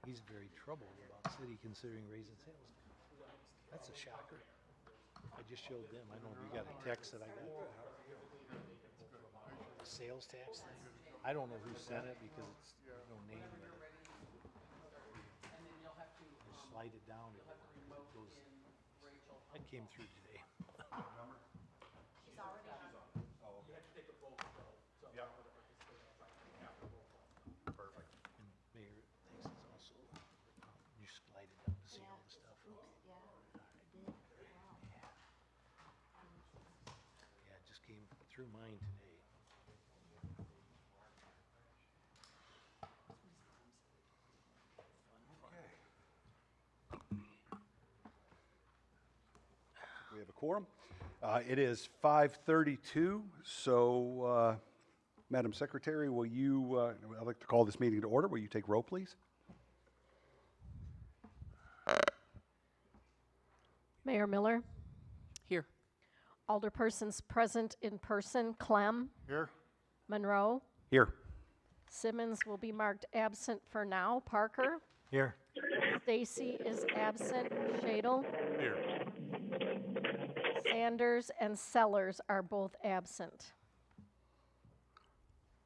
He's very troubled about city considering raising sales tax. That's a shocker. I just showed them. I don't know if you got a text that I got. The sales tax thing. I don't know who sent it because it's there's no name in it. You slide it down. It goes. That came through today. Perfect. And Mayor thinks it's also, you slide it down to see all the stuff. Yeah, I did. Wow. Yeah, it just came through mine today. We have a quorum. It is 5:32, so Madam Secretary, will you, I'd like to call this meeting to order. Will you take roll, please? Mayor Miller, Here. alderpersons present in person, Clem, Here. Monroe, Here. Simmons will be marked absent for now, Parker, Here. Stacy is absent, Shadle, Here. Sanders and Sellers are both absent.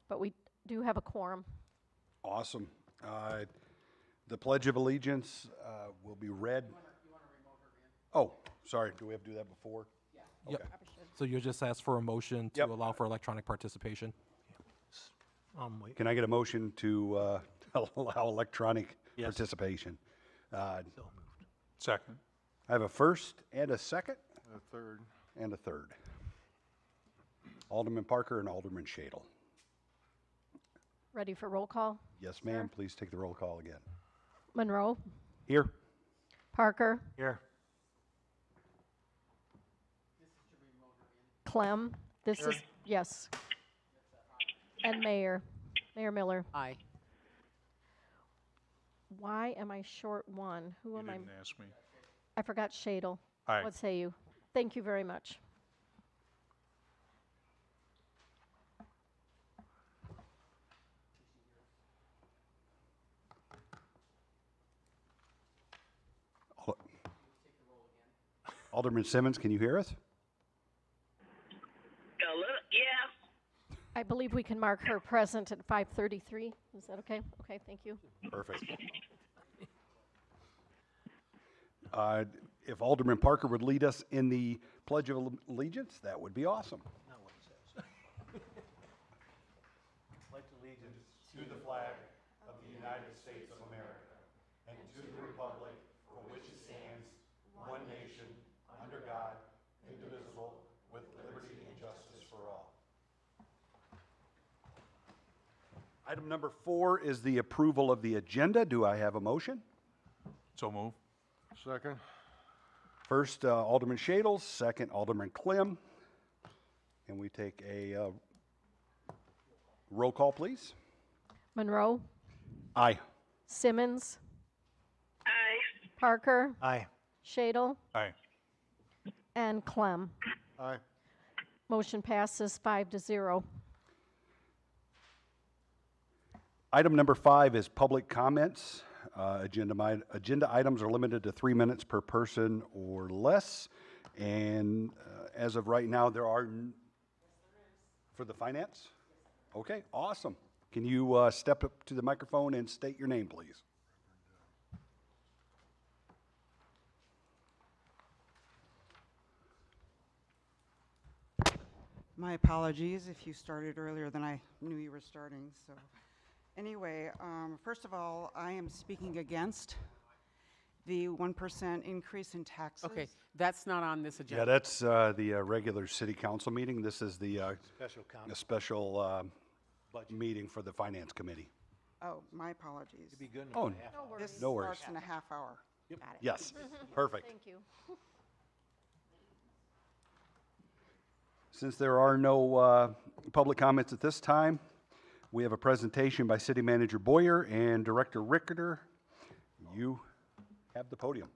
But we do have a quorum. Awesome. The Pledge of Allegiance will be read. Oh, sorry, do we have to do that before? Yep. So you'll just ask for a motion to Yep. allow for electronic participation? Wait. Can I get a motion to allow electronic Yes. participation? So moved. Second. I have a first and a second A third. and a third. Alderman Parker and Alderman Shadle. Ready for roll call? Yes, ma'am. Please take the roll call again. Monroe, Here. Parker, Here. Clem, this is, yes. And Mayor Miller. Aye. Why am I short one? Who You am I? didn't ask me. I forgot Shadle. Aye. What say you? Thank you very much. Alderman Simmons, can you hear us? Hello? Yeah. I believe we can mark her present at 5:33. Is that okay? Okay, thank you. Perfect. If Alderman Parker would lead us in the Pledge of Allegiance, that would be awesome. Not what it says. Pledge allegiance to the flag of the United States of America and to the republic for which it stands, one nation, under God, indivisible, with liberty and justice for all. Item number 4 is the approval of the agenda. Do I have a motion? So move. Second. First, Alderman Shadle, second, Alderman Clem. Can we take a roll call, please? Monroe, Aye. Simmons, Aye. Parker, Aye. Shadle, Aye. and Clem. Aye. Motion passes 5-0. Item number 5 is public comments. Agenda items are limited to 3 minutes per person or less. And as of right now, there are... For the finance? Okay, awesome. Can you step up to the microphone and state your name, please? My apologies if you started earlier than I knew you were starting. So anyway, first of all, I am speaking against the 1% increase in taxes. Okay, that's not on this Yeah, agenda. that's the regular city council meeting. This is the Special a comment. special Budget. meeting for the finance committee. Oh, my apologies. It'd be good in Oh, about a half hour. This No worries. starts in a half hour. Yes, perfect. Thank you. Since there are no public comments at this time, we have a presentation by City Manager Boyer and Director Rickeder. You have the podium.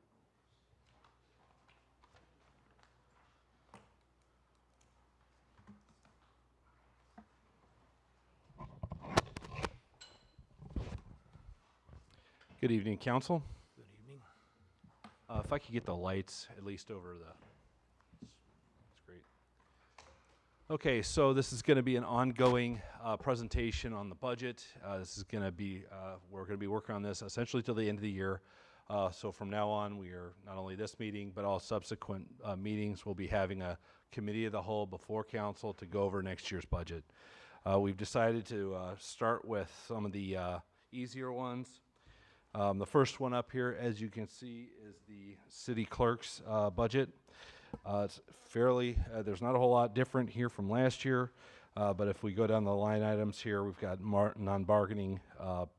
Good evening, council. Good evening. If I could get the lights at least over the, that's great. Okay, so this is going to be an ongoing presentation on the budget. This is going to be, we're going to be working on this essentially till the end of the year. So from now on, we are not only this meeting, but all subsequent meetings, we'll be having a committee of the whole before council to go over next year's budget. We've decided to start with some of the easier ones. The first one up here, as you can see, is the city clerk's budget. It's fairly, there's not a whole lot different here from last year, but if we go down the line items here, we've got non-bargaining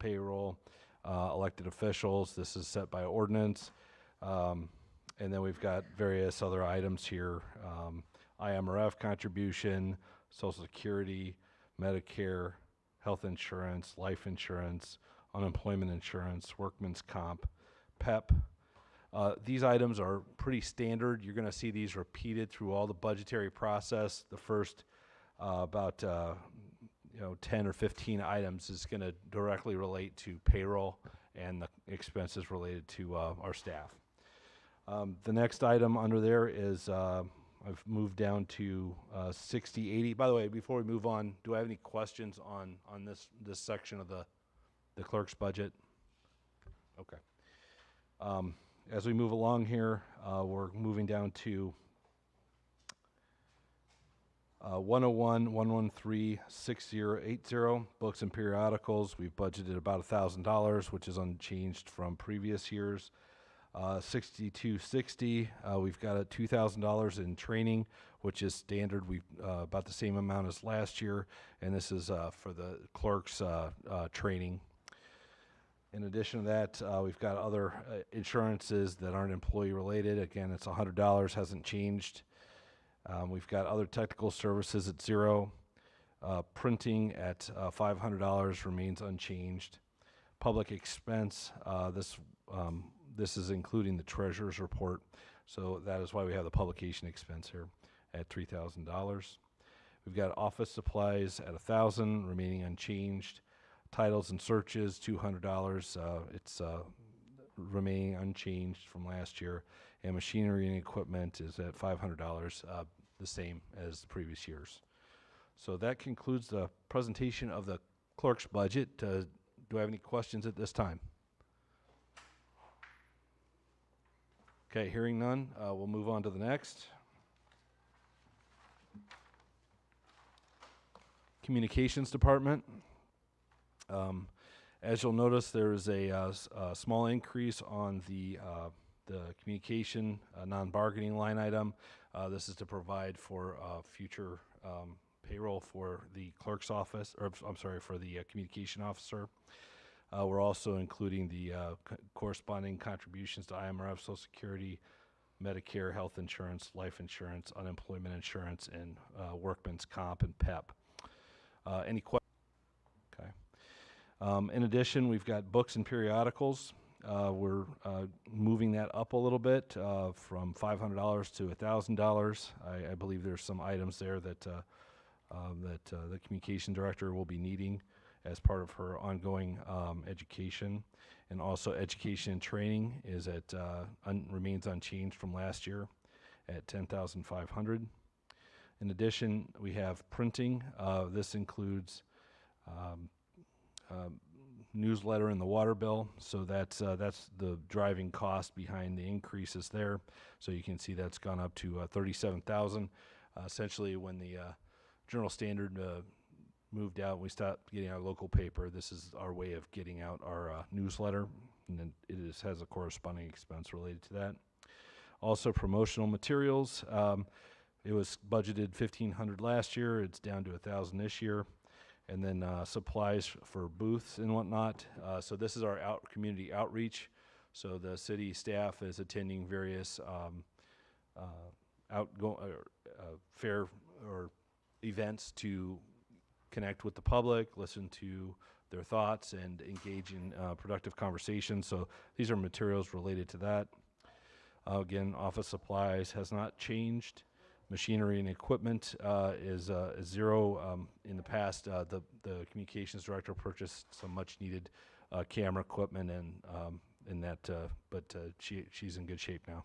payroll, elected officials. This is set by ordinance. And then we've got various other items here, IMRF contribution, Social Security, Medicare, health insurance, life insurance, unemployment insurance, workman's comp, PEP. These items are pretty standard. You're going to see these repeated through all the budgetary process. The first about 10 or 15 items is going to directly relate to payroll and the expenses related to our staff. The next item under there is I've moved down to 6080. By the way, before we move on, do I have any questions on this section of the clerk's budget? Okay. As we move along here, we're moving down to 101, 113, 6080, books and periodicals. We've budgeted about $1,000, which is unchanged from previous years. 6260, we've got a $2,000 in training, which is standard. We've about the same amount as last year, and this is for the clerk's training. In addition to that, we've got other insurances that aren't employee related. Again, it's $100, hasn't changed. We've got other technical services at $0. Printing at $500 remains unchanged. Public expense, this is including the treasurer's report, so that is why we have the publication expense here at $3,000. We've got office supplies at $1,000, remaining unchanged. Titles and searches, $200. It's remaining unchanged from last year. And machinery and equipment is at $500, the same as the previous years. So that concludes the presentation of the clerk's budget. Do I have any questions at this time? Okay, hearing none, we'll move on to the next. Communications Department. As you'll notice, there is a small increase on the communication non-bargaining line item. This is to provide for future payroll for the clerk's office, or I'm sorry, for the communication officer. We're also including the corresponding contributions to IMRF, Social Security, Medicare, health insurance, life insurance, unemployment insurance, and workman's comp and PEP. Any questions? Okay. In addition, we've got books and periodicals. We're moving that up a little bit from $500 to $1,000. I believe there's some items there that the communication director will be needing as part of her ongoing education. And also education and training is at remains unchanged from last year at $10,500. In addition, we have printing. This includes newsletter and the water bill, so that's the driving cost behind the increases there. So you can see that's gone up to $37,000. Essentially, when the Journal Standard moved out, we stopped getting our local paper. This is our way of getting out our newsletter, and then it has a corresponding expense related to that. Also, promotional materials. It was budgeted $1,500 last year. It's down to $1,000 this year. And then supplies for booths and whatnot. So this is our community outreach. So the city staff is attending various fair or events to connect with the public, listen to their thoughts, and engage in productive conversations. So these are materials related to that. Again, office supplies has not changed. Machinery and equipment is $0. In the past, the communications director purchased some much needed camera equipment and that, but she's in good shape now.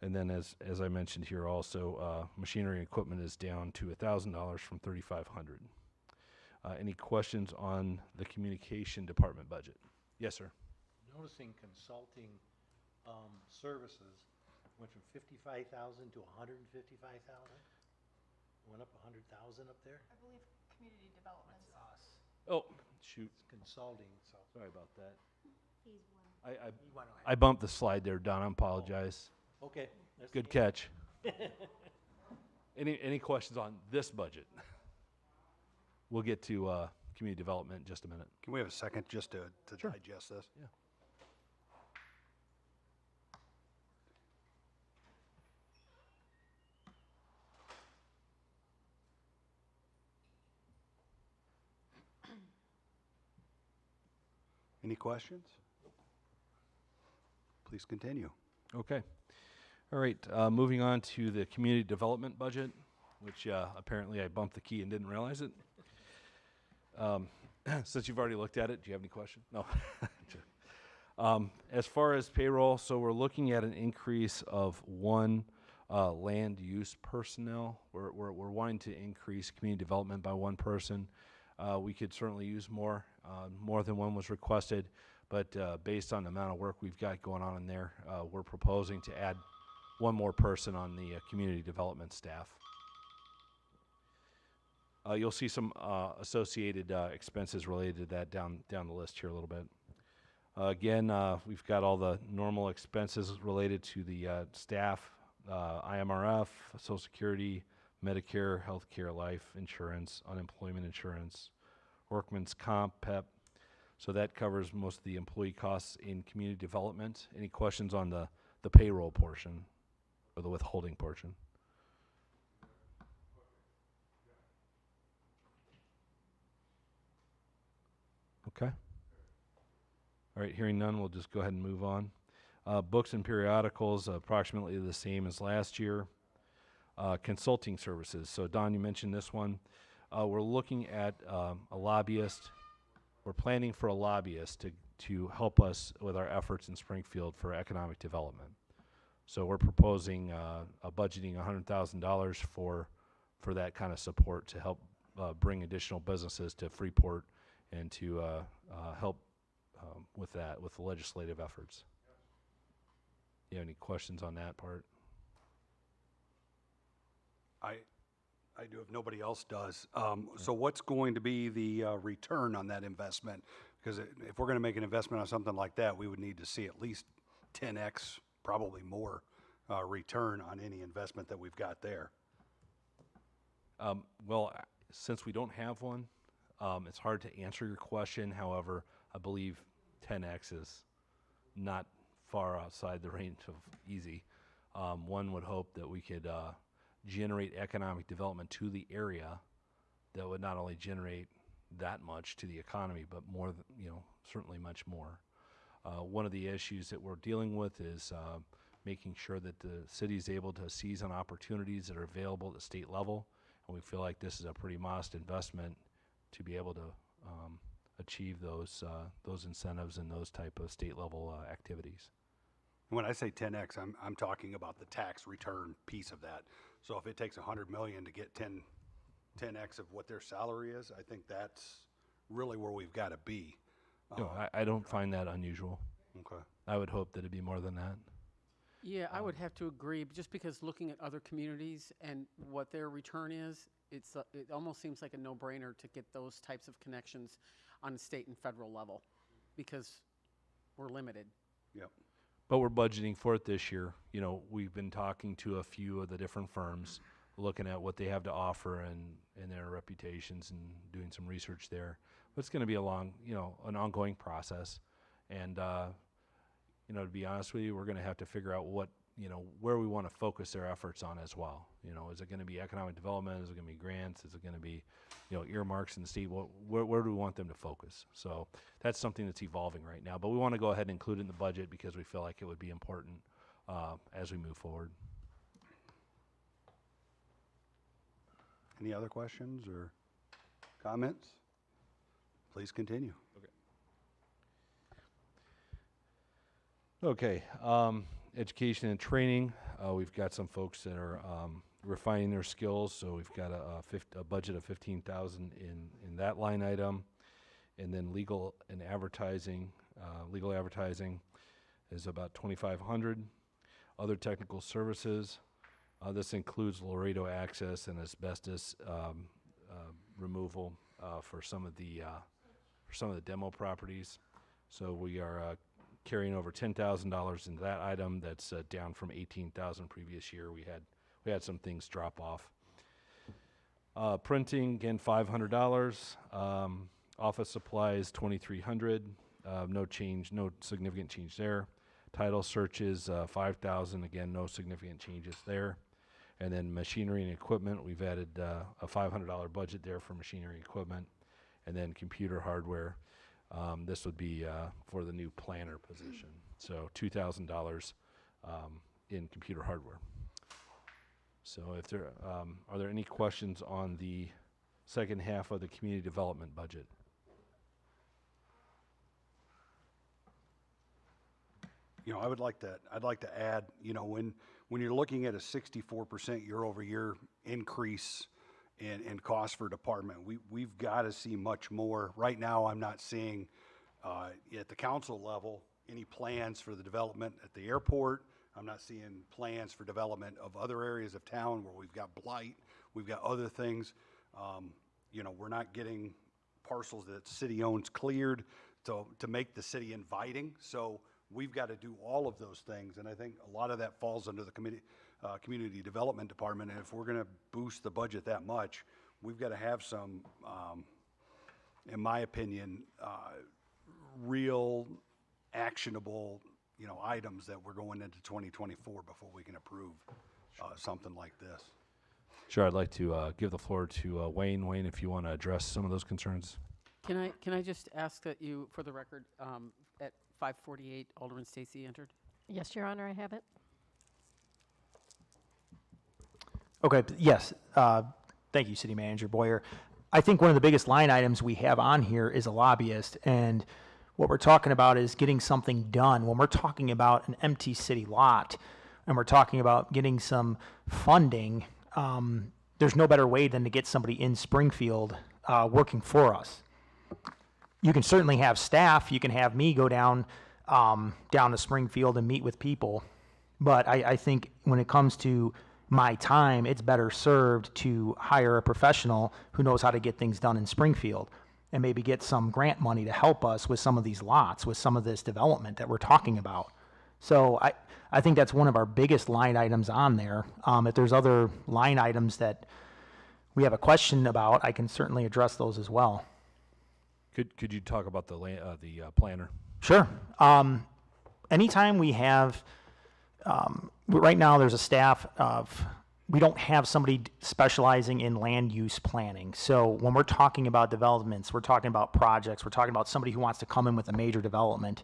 And then as I mentioned here also, machinery and equipment is down to $1,000 from $3,500. Any questions on the communication department budget? Yes, sir. Noticing consulting, services went from 55,000 to 155,000? Went up 100,000 up there? I believe community development. Oh, shoot. It's consulting, so. Sorry about that. He's one. I bumped the slide there, Don. I apologize. Okay. that's Good the- catch. Any questions on this budget? We'll get to community development in just a minute. Can we have a second just to Sure. digest this? Yeah. Any questions? Please continue. Okay. All right, moving on to the community development budget, which apparently I bumped the key and didn't realize it. Since you've already looked at it, do you have any questions? No. As far as payroll, so we're looking at an increase of one land use personnel. We're wanting to increase community development by one person. We could certainly use more than one was requested, but based on the amount of work we've got going on in there, we're proposing to add one more person on the community development staff. You'll see some associated expenses related to that down the list here a little bit. Again, we've got all the normal expenses related to the staff, IMRF, Social Security, Medicare, healthcare, life insurance, unemployment insurance, workman's comp, PEP. So that covers most of the employee costs in community development. Any questions on the payroll portion or the withholding portion? Okay. All right, hearing none, we'll just go ahead and move on. Books and periodicals, approximately the same as last year. Consulting services. So Don, you mentioned this one. We're looking at a lobbyist. We're planning for a lobbyist to help us with our efforts in Springfield for economic development. So we're proposing budgeting $100,000 for that kind of support to help bring additional businesses to Freeport and to help with that, with the legislative efforts. You have any questions on that part? I do if nobody else does. So what's going to be the return on that investment? Because if we're going to make an investment on something like that, we would need to see at least 10x, probably more, return on any investment that we've got there. Well, since we don't have one, it's hard to answer your question. However, I believe 10x is not far outside the range of easy. One would hope that we could generate economic development to the area that would not only generate that much to the economy, but more, certainly much more. One of the issues that we're dealing with is making sure that the city is able to seize on opportunities that are available at the state level, and we feel like this is a pretty modest investment to be able to achieve those incentives and those type of state level activities. When I say 10x, I'm talking about the tax return piece of that. So if it takes $100 million to get 10x of what their salary is, I think that's really where we've got to be. No, I don't find that unusual. Okay. I would hope that it'd be more than that. Yeah, I would have to agree, just because looking at other communities and what their return is, it almost seems like a no-brainer to get those types of connections on the state and federal level, because we're limited. Yep. But we're budgeting for it this year. We've been talking to a few of the different firms, looking at what they have to offer and their reputations and doing some research there. But it's going to be an ongoing process. And, to be honest with you, we're going to have to figure out where we want to focus their efforts on as well. Is it going to be economic development? Is it going to be grants? Is it going to be, earmarks in the state? Where do we want them to focus? So that's something that's evolving right now. But we want to go ahead and include it in the budget because we feel like it would be important as we move forward. Any other questions or comments? Please continue. Okay, education and training. We've got some folks that are refining their skills, so we've got a budget of 15,000 in that line item, and then legal advertising is about 2,500. Other technical services. This includes Laredo access and asbestos removal for some of the demo properties. So we are carrying over $10,000 into that item. That's down from 18,000 previous year. We had some things drop off. Printing again, $500. Office supplies, 2,300. No change, no significant change there. Title searches, 5,000. Again, no significant changes there. And then machinery and equipment, we've added a $500 budget there for machinery and equipment. And then computer hardware, this would be for the new planner position. So $2,000 in computer hardware. So if there, are there any questions on the second half of the community development budget? You know, I'd like to add, you know, when you're looking at a 64% year-over-year increase in cost for department, we've got to see much more. Right now, I'm not seeing at the council level any plans for the development at the airport. I'm not seeing plans for development of other areas of town where we've got blight, we've got other things. You know, we're not getting parcels that city owns cleared to make the city inviting. So we've got to do all of those things, and I think a lot of that falls under the community development department. And if we're going to boost the budget that much, we've got to have some, in my opinion, real actionable, you know, items that we're going into 2024 before we can approve something like this. Sure, I'd like to give the floor to Wayne. Wayne, if you want to address some of those concerns. Can I just ask that you, for the record, at 5:48, Alderman Stacy entered? Yes, Your Honor, I have it. Okay, yes. Thank you, City Manager Boyer. I think one of the biggest line items we have on here is a lobbyist, and what we're talking about is getting something done. When we're talking about an empty city lot, and we're talking about getting some funding, there's no better way than to get somebody in Springfield working for us. You can certainly have staff. You can have me go down to Springfield and meet with people. But I think when it comes to my time, it's better served to hire a professional who knows how to get things done in Springfield and maybe get some grant money to help us with some of these lots, with some of this development that we're talking about. So I think that's one of our biggest line items on there. If there's other line items that we have a question about, I can certainly address those as well. Could you talk about the planner? Sure. Anytime we have, right now there's a staff of, we don't have somebody specializing in land use planning. So when we're talking about developments, we're talking about projects, we're talking about somebody who wants to come in with a major development.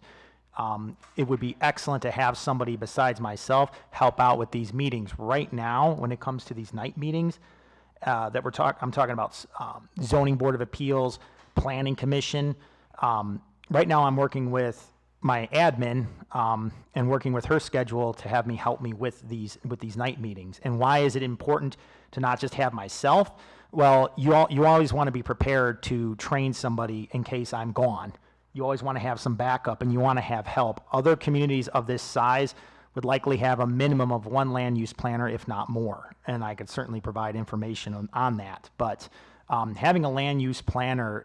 It would be excellent to have somebody besides myself help out with these meetings. Right now, when it comes to these night meetings, I'm talking about Zoning Board of Appeals, Planning Commission. Right now I'm working with my admin and working with her schedule to have me help me with these night meetings. And why is it important to not just have myself? Well, you always want to be prepared to train somebody in case I'm gone. You always want to have some backup and you want to have help. Other communities of this size would likely have a minimum of one land use planner, if not more. And I could certainly provide information on that. But having a land use planner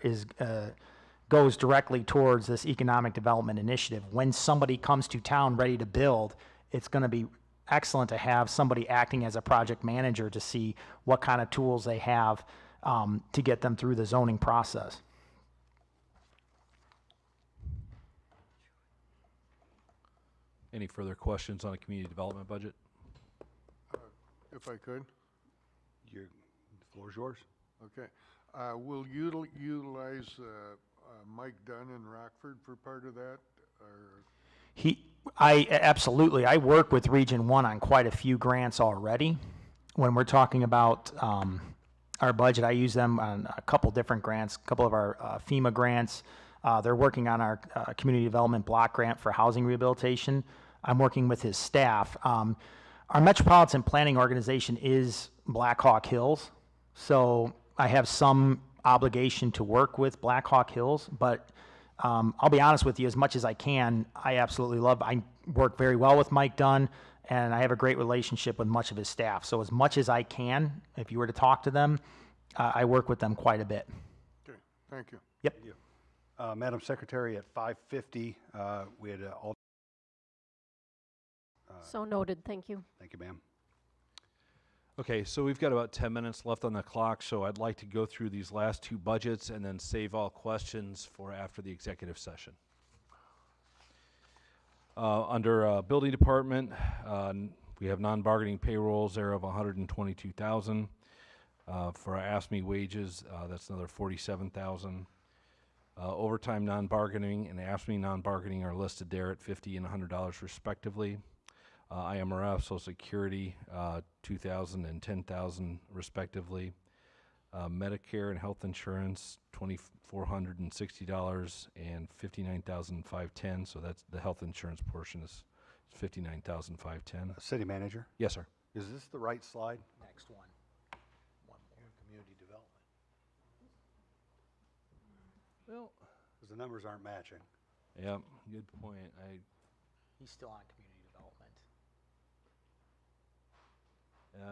goes directly towards this economic development initiative. When somebody comes to town ready to build, it's going to be excellent to have somebody acting as a project manager to see what kind of tools they have to get them through the zoning process. Any further questions on the community development budget? If I could. The floor is yours. Okay. Will utilize Mike Dunn in Rockford for part of that? Or? Absolutely. I work with Region 1 on quite a few grants already. When we're talking about our budget, I use them on a couple different grants, a couple of our FEMA grants. They're working on our community development block grant for housing rehabilitation. I'm working with his staff. Our metropolitan planning organization is Black Hawk Hills, so I have some obligation to work with Black Hawk Hills, but I'll be honest with you, as much as I can, I absolutely love, I work very well with Mike Dunn, and I have a great relationship with much of his staff. So as much as I can, if you were to talk to them, I work with them quite a bit. Okay, thank you. Yep. Madam Secretary, at 5:50, we had all. So noted, thank you. Thank you, ma'am. Okay, so we've got about 10 minutes left on the clock, so I'd like to go through these last two budgets and then save all questions for after the executive session. Under Building Department, we have non-bargaining payrolls there of $122,000. For our ASME wages, that's another $47,000. Overtime non-bargaining and ASME non-bargaining are listed there at $50 and $100 respectively. IMRF, Social Security, $2,000 and $10,000 respectively. Medicare and health insurance, $2,460 and $59,510. So that's the health insurance portion is $59,510. City Manager, Yes, sir. is this the right slide? Next one. Community development. Well, Because the numbers aren't matching. yep, good point. He's still on community development.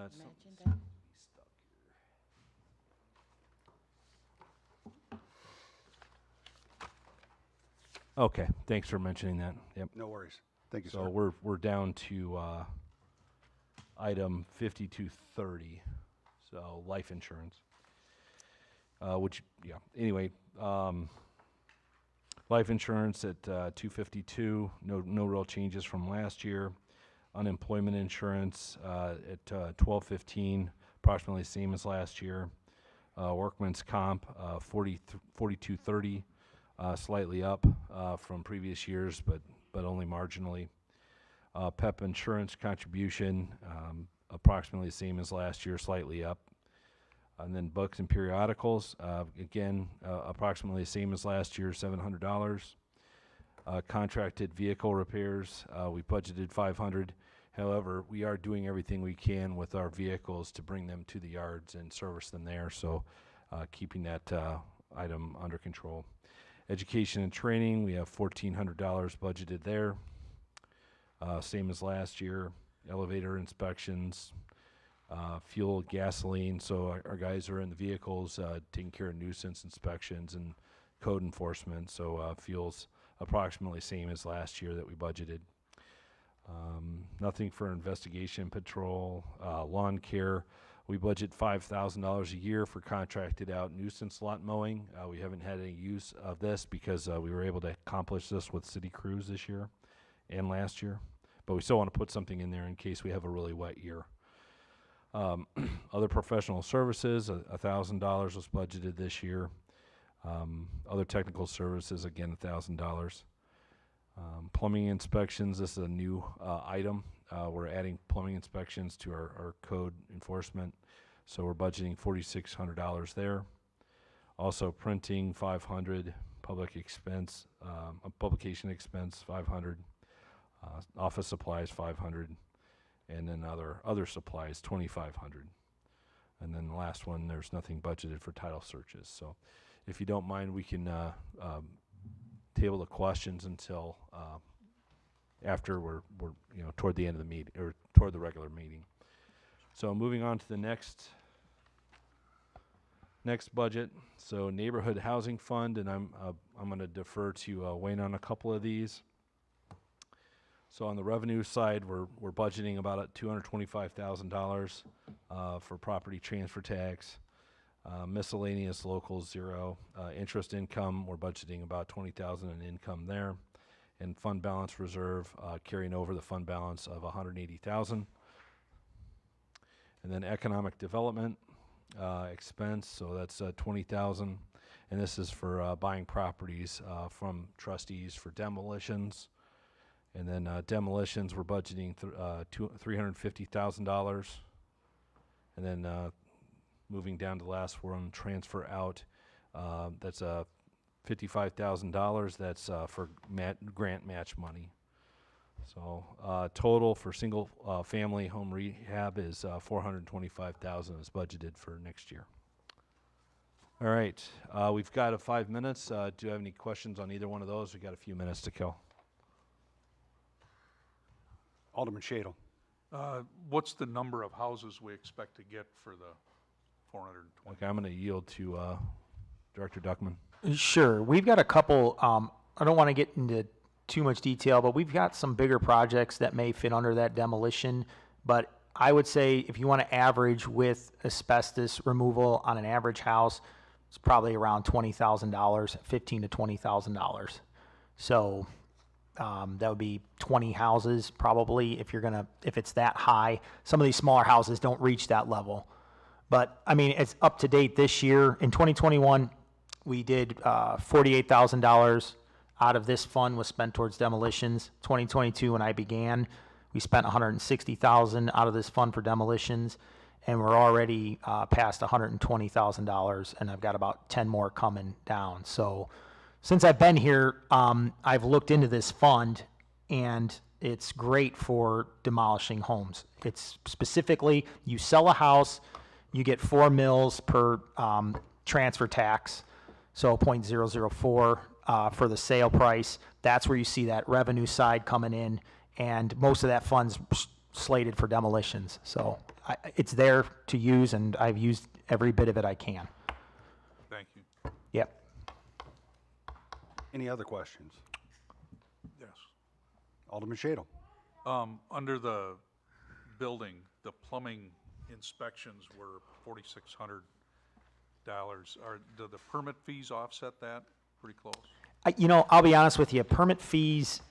It's stuck here. Okay, thanks for mentioning that. Yep. No worries. Thank you, So sir. we're down to item 5230, so life insurance. Which, yeah, anyway, life insurance at 252, no real changes from last year. Unemployment insurance at 1215, approximately the same as last year. Workman's comp 4230, slightly up from previous years, but only marginally. PEP insurance contribution approximately the same as last year, slightly up. And then books and periodicals, again, approximately the same as last year, $700. Contracted vehicle repairs, we budgeted $500. However, we are doing everything we can with our vehicles to bring them to the yards and service them there, so keeping that item under control. Education and training, we have $1,400 budgeted there, same as last year. Elevator inspections, fuel, gasoline, so our guys are in the vehicles taking care of nuisance inspections and code enforcement, so fuel's approximately same as last year that we budgeted. Nothing for investigation patrol. Lawn care, we budget $5,000 a year for contracted out nuisance lot mowing. We haven't had any use of this because we were able to accomplish this with city crews this year and last year, but we still want to put something in there in case we have a really wet year. Other professional services, $1,000 was budgeted this year. Other technical services, again, $1,000. Plumbing inspections, this is a new item. We're adding plumbing inspections to our code enforcement, so we're budgeting $4,600 there. Also printing, $500. Public expense, publication expense, $500. Office supplies, $500. And then other supplies, $2,500. And then the last one, there's nothing budgeted for title searches. So if you don't mind, we can table the questions until after we're toward the end of the meeting, or toward the regular meeting. So moving on to the next budget. So neighborhood housing fund, and I'm going to defer to Wayne on a couple of these. So on the revenue side, we're budgeting about $225,000 for property transfer tax. Miscellaneous local, $0. Interest income, we're budgeting about $20,000 in income there. And fund balance reserve, carrying over the fund balance of $180,000. And then economic development expense, so that's $20,000. And this is for buying properties from trustees for demolitions. And then demolitions, we're budgeting $350,000. And then moving down to the last one, transfer out, that's $55,000. That's for grant match money. So total for single family home rehab is $425,000 is budgeted for next year. All right, we've got 5 minutes. Do you have any questions on either one of those? We've got a few minutes to kill. Alderman Shadle. What's the number of houses we expect to get for the 420? Okay, I'm going to yield to Director Duckman. Sure. We've got a couple, I don't want to get into too much detail, but we've got some bigger projects that may fit under that demolition. But I would say if you want to average with asbestos removal on an average house, it's probably around $20,000, $15,000 to $20,000. So that would be 20 houses probably if it's that high. Some of these smaller houses don't reach that level. But I mean, it's up to date this year. In 2021, we did $48,000 out of this fund was spent towards demolitions. 2022, when I began, we spent $160,000 out of this fund for demolitions, and we're already past $120,000, and I've got about 10 more coming down. So since I've been here, I've looked into this fund, and it's great for demolishing homes. It's specifically, you sell a house, you get 4 mils per transfer tax, so 0.004 for the sale price. That's where you see that revenue side coming in, and most of that fund's slated for demolitions. So it's there to use, and I've used every bit of it I can. Thank you. Yep. Any other questions? Yes. Alderman Shadle. Under the building, the plumbing inspections were $4,600. Do the permit fees offset that pretty close? I'll be honest with you, permit fees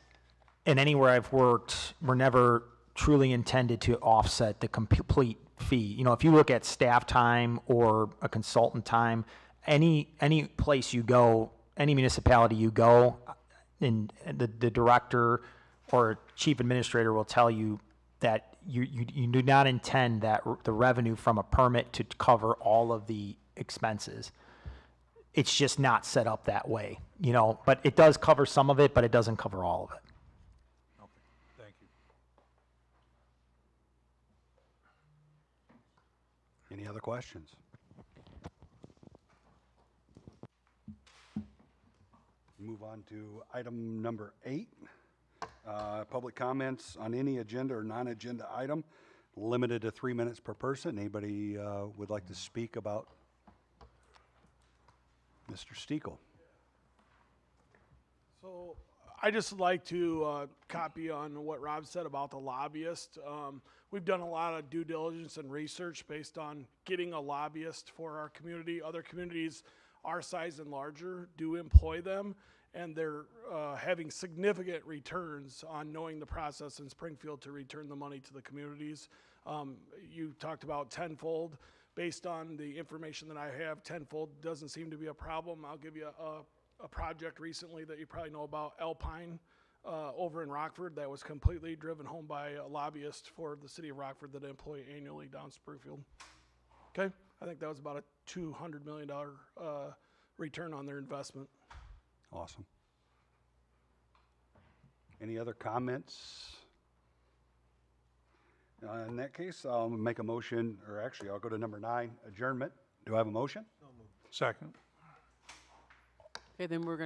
and anywhere I've worked were never truly intended to offset the complete fee. If you look at staff time or a consultant time, any place you go, any municipality you go, and the director or chief administrator will tell you that you do not intend that the revenue from a permit to cover all of the expenses. It's just not set up that way, but it does cover some of it, but it doesn't cover all of it. Okay, thank you. Any other questions? Move on to item number 8. Public comments on any agenda or non-agenda item, limited to 3 minutes per person. Anybody would like to speak about Mr. Stekel? So I just like to copy on what Rob said about the lobbyist. We've done a lot of due diligence and research based on getting a lobbyist for our community. Other communities our size and larger do employ them, and they're having significant returns on knowing the process in Springfield to return the money to the communities. You talked about tenfold. Based on the information that I have, tenfold doesn't seem to be a problem. I'll give you a project recently that you probably know about, Alpine, over in Rockford, that was completely driven home by a lobbyist for the city of Rockford that I employ annually down Springfield. Okay, I think that was about a $200 million return on their investment. Awesome. Any other comments? In that case, I'll make a motion, or actually, I'll go to number 9, adjournment. Do I have a motion? Second. Okay, then we're going